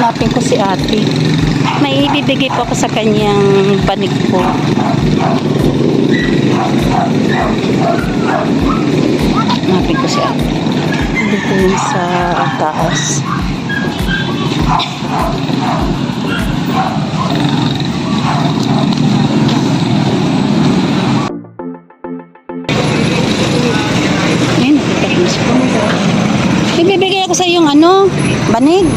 Hanapin ko si ate. May ibibigay po ako sa kanyang banig po. Hanapin ko si ate. Dito yun sa taas. Ayun, nakita ko na siya. Ibibigay ako sa iyong ano, banig.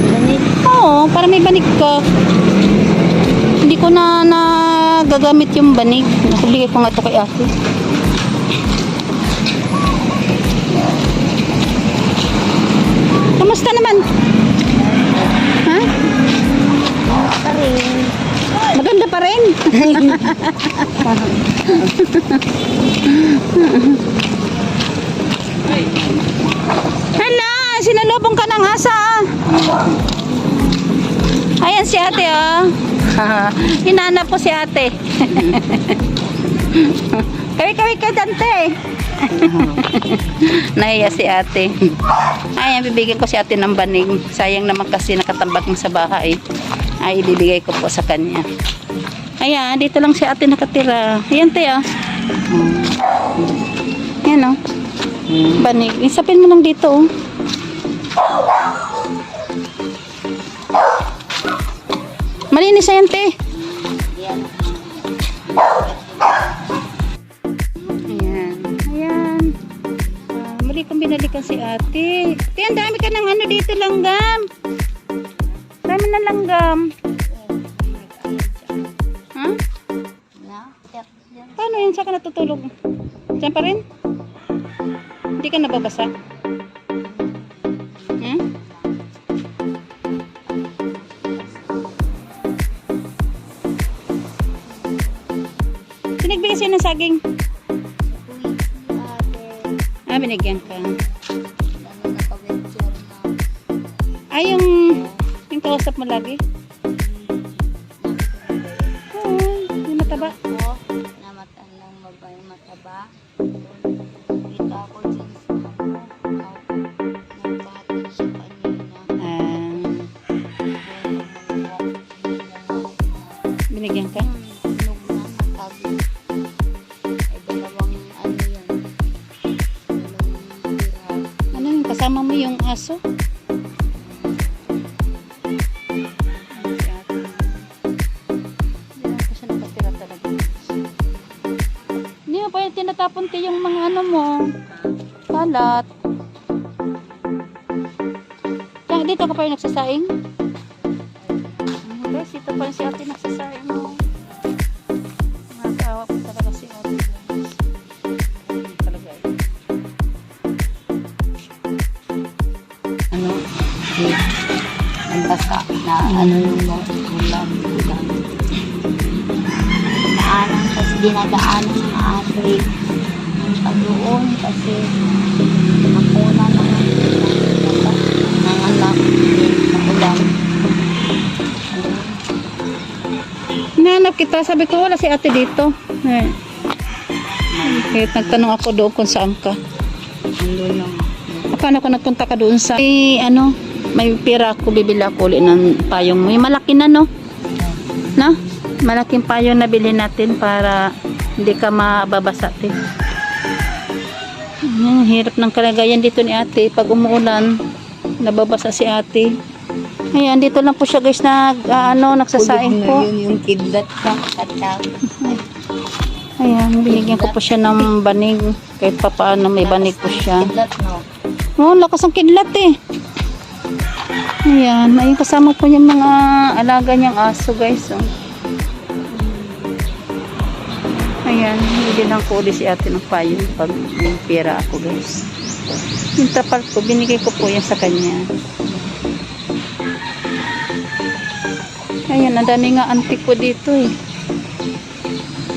Banig? Oo, para may banig ka. Hindi ko na gagamit yung banig. Nakabigay ko nga ito kay ate. Kamusta naman? Ha? Pa rin. Maganda pa rin. Hala, sinalubong ka ng asa. Ayan si ate, oh. Hinanap ko si ate. Kawik-kawik ka, Dante. Nahiya si ate. Ayan, bibigyan ko si ate ng banig. Sayang naman kasi nakatambak ng sa bahay. Ay, ibibigay ko po sa kanya. Ayan, dito lang si ate nakatira. Ayan, te, oh. Ayan, oh. Banig. Isapin mo lang dito, oh. Malinis na yan, te. Ayan. Ayan. Muli kong binalikan si ate. Te, ang dami ka ng ano dito, langgam. Dami na langgam. Ha? Paano yan? Saan ka natutulog? Diyan pa rin? Hindi ka nababasa? Hmm? Sinagbigay sa'yo ng saging? Ah, binigyan ka. Ay, yung kausap mo lagi? Oo, yung mataba. Namatan lang babae mataba. Kita ko dyan sa nagpati siya kanina. Binigyan ka? Nung nakatabi. Ay dalawang ano yan. Dalawang tira. Ano yung kasama mo yung aso? Tinatapon kayo yung mga ano mo kalat. Kaya dito ka pa rin nagsasaing? Guys, dito pa rin si ate nagsasaing mo. Nakakawa ko talaga si ate. Talaga eh. Ano? Ang basa na ano yung ulam. Naalang kasi dinadaanan ng ate. Doon kasi nakuna ng anak ng ulam. Hinanap kita, sabi ko wala si ate dito. Eh. Kaya nagtanong ako doon kung saan ka. Andun lang. Paano ko nagpunta ka doon sa ano, may pira ako, bibili ako ulit ng payong mo. Yung malaki na, no? Na? Malaking payong na bilhin natin para hindi ka mababasa, te. Hirap ng kalagayan dito ni ate. Pag umuulan, nababasa si ate. Ayan, dito lang po siya, guys, nagsasaing po. Yun yung kidlat ka. Ayan, binigyan ko po siya ng banig. Kahit pa paano may banig po siya. Kidlat, no? Oh, lakas ang kidlat, eh. Ayan, ayun kasama po yung mga alaga niyang aso, guys. Oh. Ayan, hindi lang ko ulit si ate ng payong pag may pera ako, guys. Yung tapal ko, binigay ko po yan sa kanya. Ayan, ang dami nga antik po dito, eh.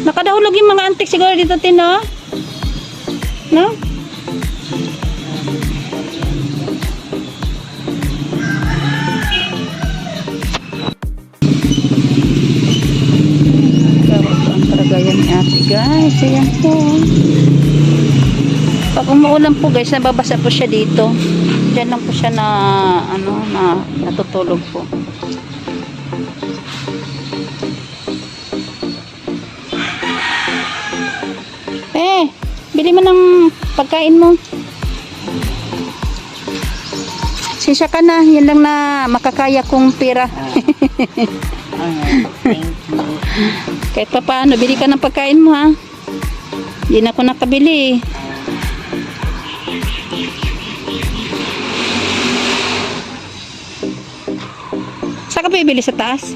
Nakadahulog yung mga antik siguro dito, Tino. No? Kalagayan ni ate, guys. Ayan po. Pag umuulan po, guys, nababasa po siya dito. Diyan lang po siya na ano na natutulog po. Bili mo ng pagkain mo. Sisya ka na, yan lang na makakaya kong pera. Thank you. Kahit pa paano, bili ka ng pagkain mo ha. Hindi na ako nakabili. Saan ka bibili sa taas?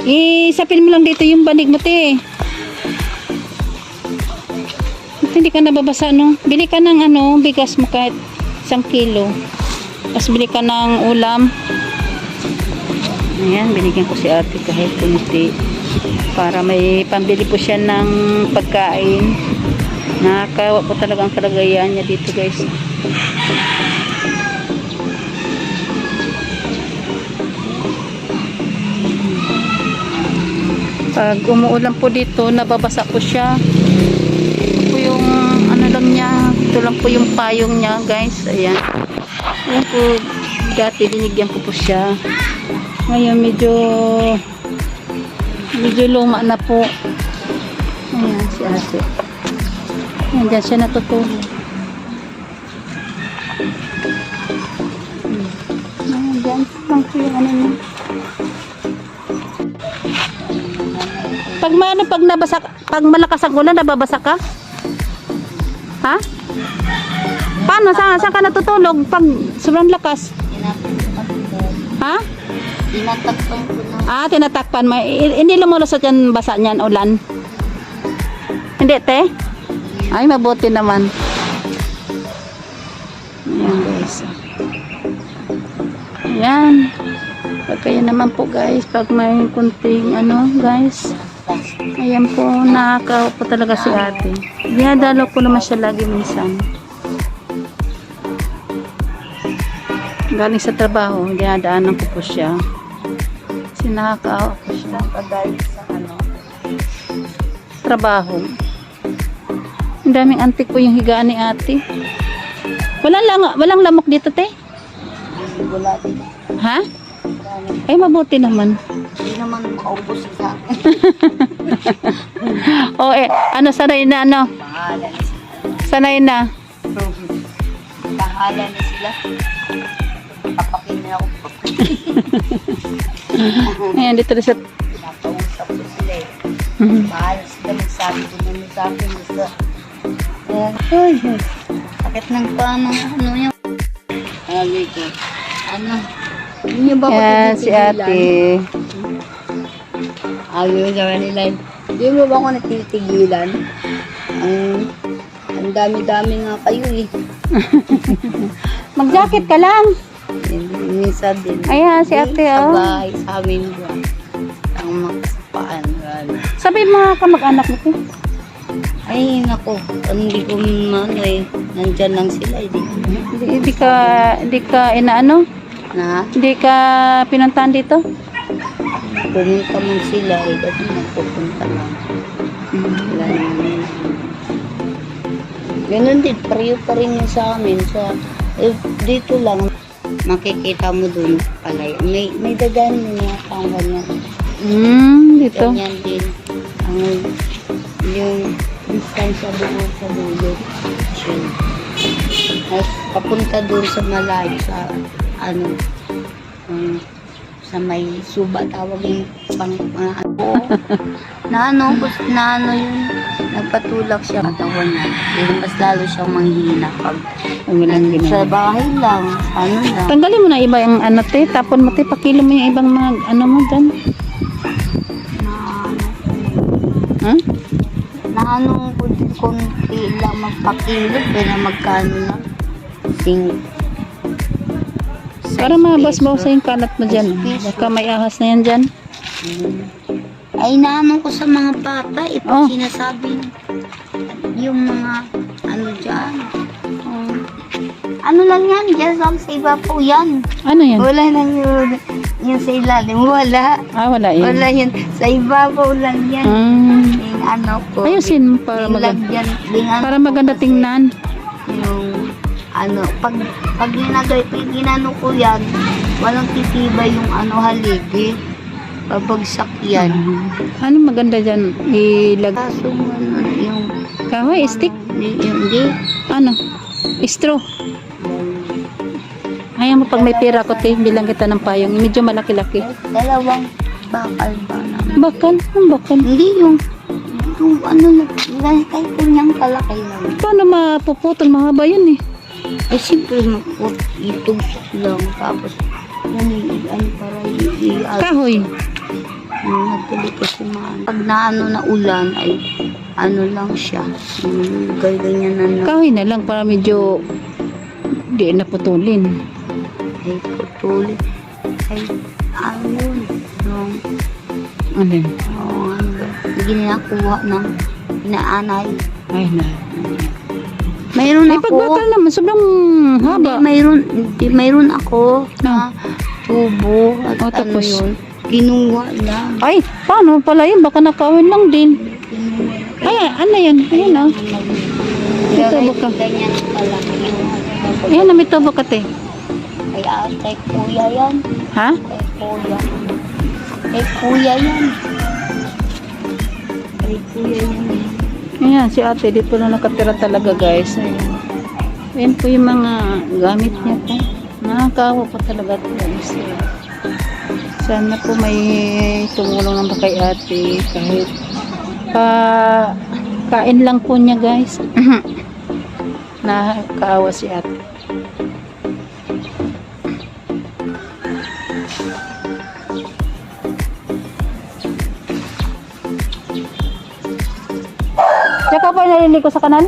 Isapin mo lang dito yung banig mo, te. Hindi ka nababasa, no? Bili ka ng ano, bigas mo kahit 1 kilo. Tapos bili ka ng ulam. Ayan, binigyan ko si ate kahit kunti. Para may pambili po siya ng pagkain. Nakakawa po talaga ang kalagayan niya dito, guys. Pag umuulan po dito, nababasa po siya. Ito po yung ano lang niya. Ito lang po yung payong niya, guys. Ayan. Ayan po, dati binigyan ko po siya. Ngayon medyo luma na po. Ayan si ate. Ayan, dyan siya natutulog. Ayan, dyan lang po yung ano niya. Pag nabasa, pag malakas ang ulan, nababasa ka? Ha? Paano? Saan ka natutulog? Pag sobrang lakas? Ha? Tinatakpan ko na. Tinatakpan mo. Hindi lumulusot yan basa niyan, ulan? Hindi, te? Ay, mabuti naman. Ayan, guys. Ayan. Pag kaya naman po, guys, pag may kunting ano, guys. Ayan po, nakakaw po talaga si ate. Dinadalaw po naman siya lagi minsan. Galing sa trabaho, dinadaanan ko po siya. Kasi nakakaawa po siya. Nakadahil sa ano. Trabaho. Ang daming antik po yung higaan ni ate. Walang lamok dito, te? Wala din. Ha? Ay, mabuti naman. Hindi naman makaubos sa akin. Ano, sanay na, ano? Pangalan na sila. Sanay na. Pangalan na sila. Papakin na ako. Ayan, dito na sa... Pinapausap ko sila eh. Mahal sila magsabi ko naman sa akin. Basta, sakit ng paano, ano yung... Sabi ko, ano? Hindi niyo ba Ayan, si ate. Ayaw sa nila. Hindi mo ba ako natitigilan? Ang dami-dami nga kayo eh. Mag-jacket ka lang. Minsan din. Ayan, si ate, Sa oh. bahay, sa amin doon. Ang makasapaan. Sabi mga kamag-anak mo, te. Ay, nako. Hindi ko ano eh. Nandyan lang sila. Hindi ka inaano? Na, Hindi ka pinuntahan dito? pumunta man sila eh. Kasi nagpupunta lang. Wala naman. Ganun din. Pareho pa rin yun sa amin. Dito lang. Makikita mo dun palay. May dagan mo nga ang ganyan. Dito. Ganyan din. Yung distansya doon sa dulo. Yun. Tapos papunta doon sa malayo sa ano sa may suba tawag yung na ano yun nagpatulak siya katawan niya. Pero mas lalo siyang manghina pag sa bahay lang ano lang. Tanggalin mo na iba yung ano, te. Tapon mo, te. Pakilo mo yung ibang mga ano mo dyan. Ha? Na ano kunti lang magpakilo pero magkano lang Para mabas-bawas yung kalat mo dyan. Baka may ahas na yan dyan. Ay naano ko sa mga bata Oh. sinasabi yung mga ano dyan ano lang yan dyan sa iba po yan Ano yan? wala lang yung sa ilalim wala Wala yun. wala yan sa iba po lang yan Mm. yung ano ko. Ayusin mo para maganda. Lagyan, din ano Para ko maganda kasi tingnan. Yung, ano, pag ginano ko yan, walang titibay yung ano haligi. Babagsak yan. Ano maganda dyan? Ilag... Kaso ano, yung, Kahoy, stick? hindi. Ano? Straw. Ayaw mo pag may pera ko, te, bilang kita ng payong. Medyo malaki-laki. Dalawang bakal ba na? Bakal? Ang bakal? Hindi yung ano na, kahit kunyang kalaki lang. Paano mapuputol? Mahaba yun eh. Eh, siyempre, itusok lang. Tapos, yan yung, ano, para Kahoy. nagtuloy kasi pag naano na ulan, ay, ano lang siya. Ganyan na Kahoy na lang para medyo di naputulin. ay putuli. Ay, ano yun? Nung, Ano yun? hindi nakuha ng inaanay. Ay na. Mayroon Ay, ako. pagbakal naman, sobrang haba. Mayroon ako na tubo at O, ano tapos? yun. Kinuha lang. Ay, paano pala yun? Baka nakawin lang din. Ay, ano yan? Ayan o. May tubo ka. Ganyan kalaki yung Ayan na, may tubo ka, te. kay kuya yan. Ha? Kay kuya. Kay kuya yan. Kay kuya yan. Ayan, si ate, dito na nakatira talaga, guys. Ayan. Ayan po yung mga gamit niya po. Nakakawa po talaga ito, guys. Sana po may tumulong naman kay ate kahit kain lang po niya, guys. Nakakaawa si ate. Tsaka pa naliligo sa kanal?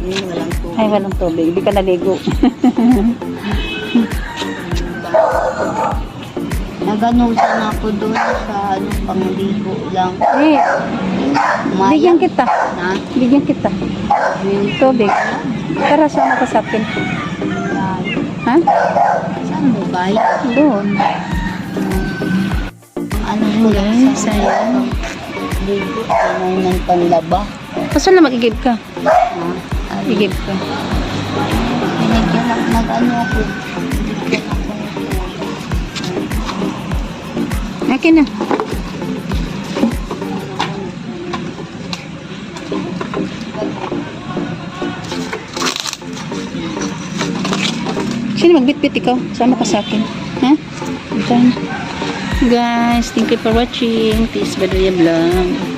Walang tubo. Ay, walang tubig. Hindi ka naligo. Naganusan ako doon sa ano, pangligo lang. Eh, Maya bigyan kita. na. Bigyan kita. Yung Tubig. Tara, sama ka sa akin. Ha? saan mo ba yan? Doon. Ano mo lang Guys, sa ayan. ligo. Ano ng panlaba. Kaso na mag-igib ka. Ha? Ano? Igib ka. Binigyan ako, nag-ano ako. Binigyan ako ng tulong. Akin na. Sino magbitbit ikaw? Sama ka sa akin. Ha? Diyan. Guys, thank you for watching. Peace, Badaya Vlog.